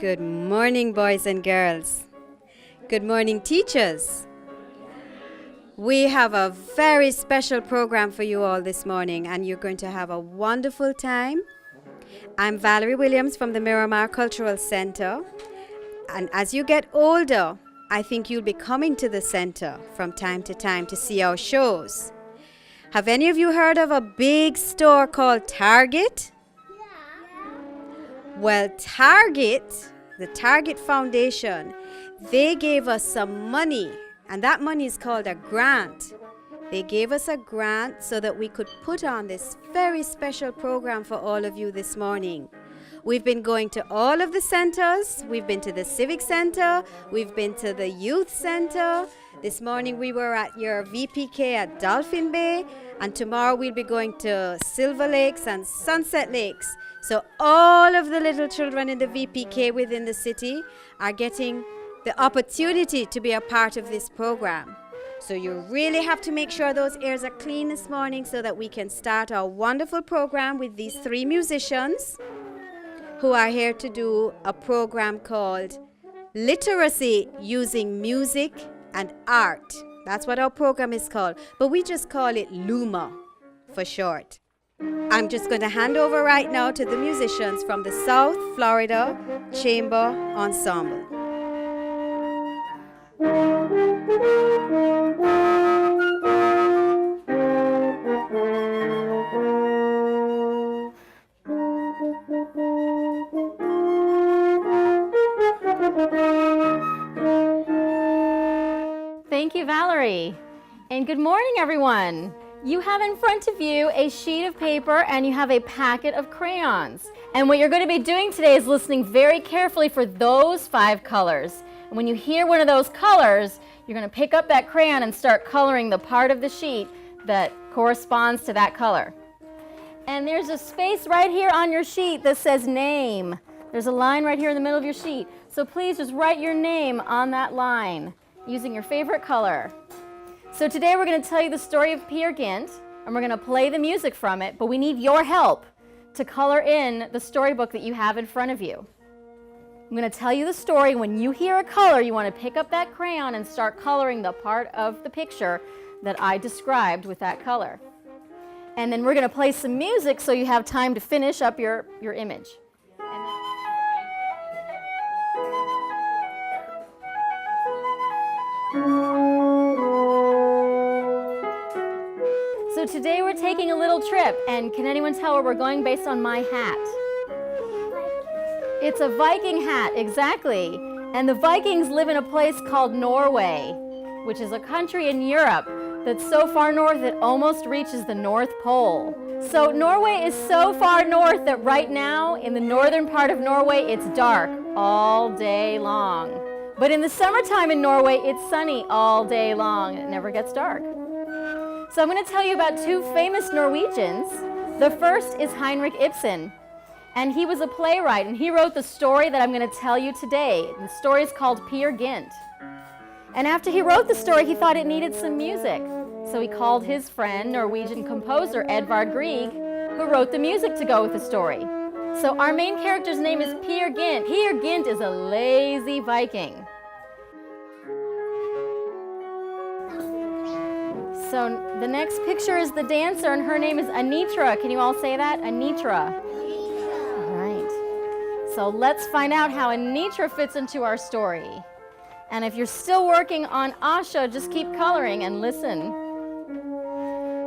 Good morning, boys and girls. Good morning, teachers. We have a very special program for you all this morning, and you're going to have a wonderful time. I'm Valerie Williams from the Miramar Cultural Center, and as you get older, I think you'll be coming to the center from time to time to see our shows. Have any of you heard of a big store called Target? Well, Target, the Target Foundation, they gave us some money, and that money is called a grant. They gave us a grant so that we could put on this very special program for all of you this morning. We've been going to all of the centers. We've been to the Civic Center. We've been to the Youth Center. This morning we were at your VPK at Dolphin Bay, and tomorrow we'll be going to Silver Lakes and Sunset Lakes. So all of the little children in the VPK within the city are getting the opportunity to be a part of this program. So you really have to make sure those ears are clean this morning so that we can start our wonderful program with these three musicians who are here to do a program called Literacy Using Music and Art. That's what our program is called, but we just call it LUMA for short. I'm just going to hand over right now to the musicians from the South Florida Chamber Ensemble. Thank you, Valerie. And good morning, everyone. You have in front of you a sheet of paper and you have a packet of crayons. And what you're going to be doing today is listening very carefully for those 5 colors. And when you hear one of those colors, you're going to pick up that crayon and start coloring the part of the sheet that corresponds to that color. And there's a space right here on your sheet that says name. There's a line right here in the middle of your sheet. So please just write your name on that line using your favorite color. So today we're going to tell you the story of Peer Gynt, and we're going to play the music from it, but we need your help to color in the storybook that you have in front of you. I'm going to tell you the story. When you hear a color, you want to pick up that crayon and start coloring the part of the picture that I described with that color. And then we're going to play some music so you have time to finish up your image. So today we're taking a little trip, and can anyone tell where we're going based on my hat? It's a Viking hat, exactly. And the Vikings live in a place called Norway, which is a country in Europe that's so far north it almost reaches the North Pole. So Norway is so far north that right now in the northern part of Norway it's dark all day long. But in the summertime in Norway it's sunny all day long and it never gets dark. So I'm going to tell you about 2 famous Norwegians. The first is Henrik Ibsen, and he was a playwright, and he wrote the story that I'm going to tell you today. The story is called Peer Gynt. And after he wrote the story, he thought it needed some music. So he called his friend, Norwegian composer Edvard Grieg, who wrote the music to go with the story. So our main character's name is Peer Gynt. Peer Gynt is a lazy Viking. So the next picture is the dancer, and her name is Anitra. Can you all say that? Anitra. All right. So let's find out how Anitra fits into our story. And if you're still working on Asha, just keep coloring and listen.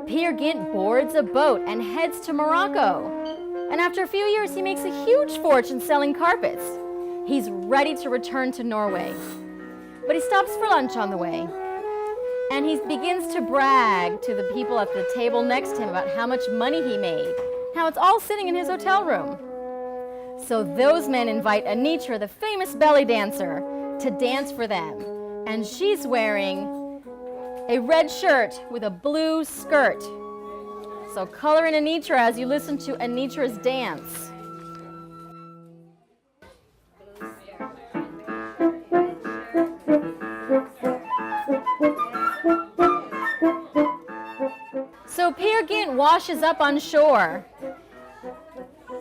Peer Gynt boards a boat and heads to Morocco. And after a few years, he makes a huge fortune selling carpets. He's ready to return to Norway. But he stops for lunch on the way. And he begins to brag to the people at the table next to him about how much money he made, how it's all sitting in his hotel room. So those men invite Anitra, the famous belly dancer, to dance for them. And she's wearing a red shirt with a blue skirt. So color in Anitra as you listen to Anitra's dance. So Peer Gynt washes up on shore.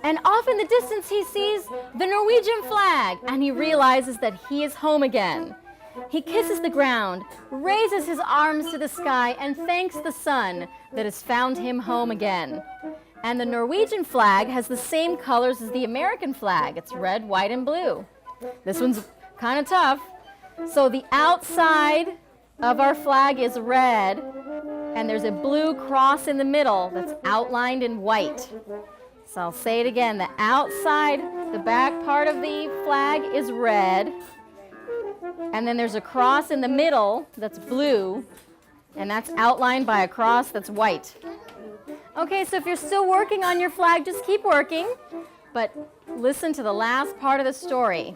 And off in the distance he sees the Norwegian flag, and he realizes that he is home again. He kisses the ground, raises his arms to the sky, and thanks the sun that has found him home again. And the Norwegian flag has the same colors as the American flag. It's red, white, and blue. This one's kind of tough. So the outside of our flag is red, and there's a blue cross in the middle that's outlined in white. So I'll say it again. The outside, the back part of the flag is red, and then there's a cross in the middle that's blue, and that's outlined by a cross that's white. Okay, so if you're still working on your flag, just keep working, but listen to the last part of the story.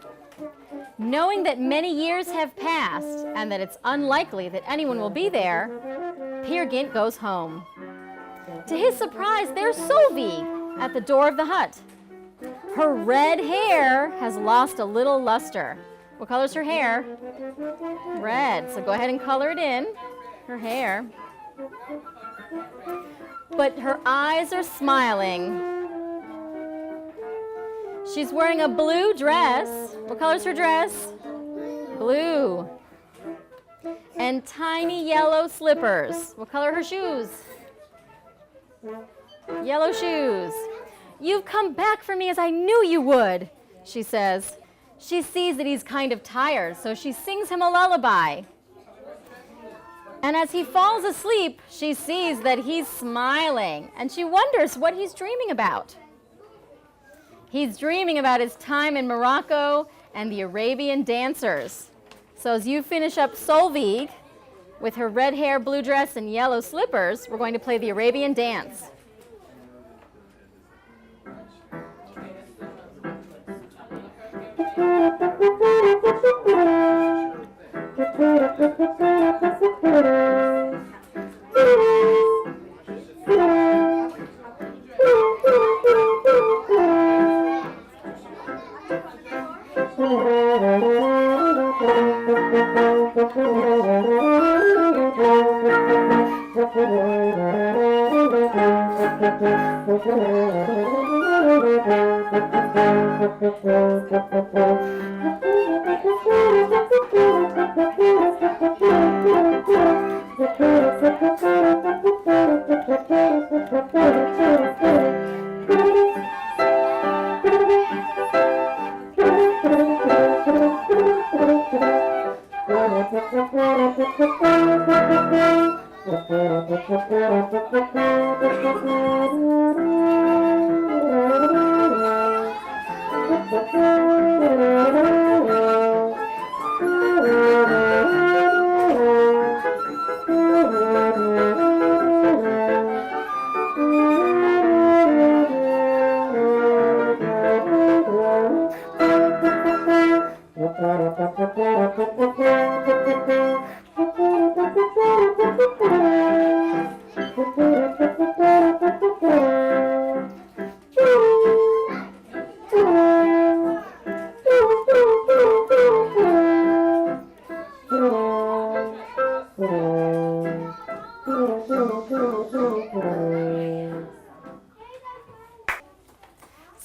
Knowing that many years have passed and that it's unlikely that anyone will be there, Peer Gynt goes home. To his surprise, there's Solveig at the door of the hut. Her red hair has lost a little luster. What color's her hair? Red. So go ahead and color it in, her hair. But her eyes are smiling. She's wearing a blue dress. What color's her dress? Blue. And tiny yellow slippers. What color are her shoes? Yellow shoes. You've come back for me as I knew you would, she says. She sees that he's kind of tired, so she sings him a lullaby. And as he falls asleep, she sees that he's smiling, and she wonders what he's dreaming about. He's dreaming about his time in Morocco and the Arabian dancers. So as you finish up Solveig with her red hair, blue dress, and yellow slippers, we're going to play the Arabian dance.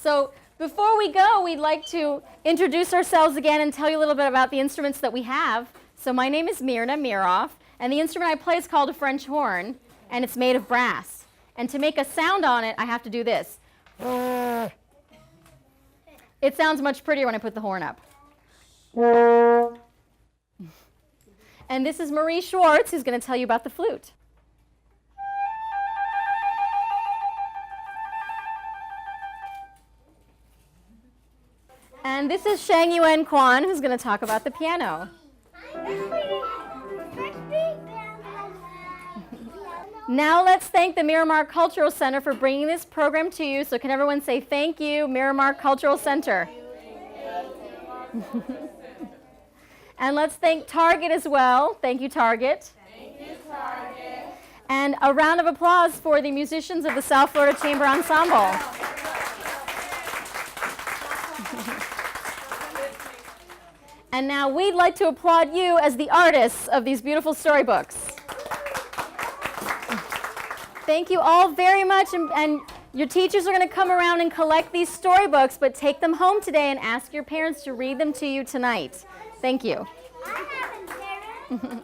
So before we go, we'd like to introduce ourselves again and tell you a little bit about the instruments that we have. So my name is Mirna Miroff, and the instrument I play is called a French horn, and it's made of brass. And to make a sound on it, I have to do this. It sounds much prettier when I put the horn up. And this is Marie Schwartz, who's going to tell you about the flute. And this is Shang Yuen Kwan, who's going to talk about the piano. Now let's thank the Miramar Cultural Center for bringing this program to you. So can everyone say thank you, Miramar Cultural Center? And let's thank Target as well. Thank you, Target. Thank you, Target. And a round of applause for the musicians of the South Florida Chamber Ensemble. And now we'd like to applaud you as the artists of these beautiful storybooks. Thank you all very much, and your teachers are going to come around and collect these storybooks, but take them home today and ask your parents to read them to you tonight. Thank you. I haven't, Sarah.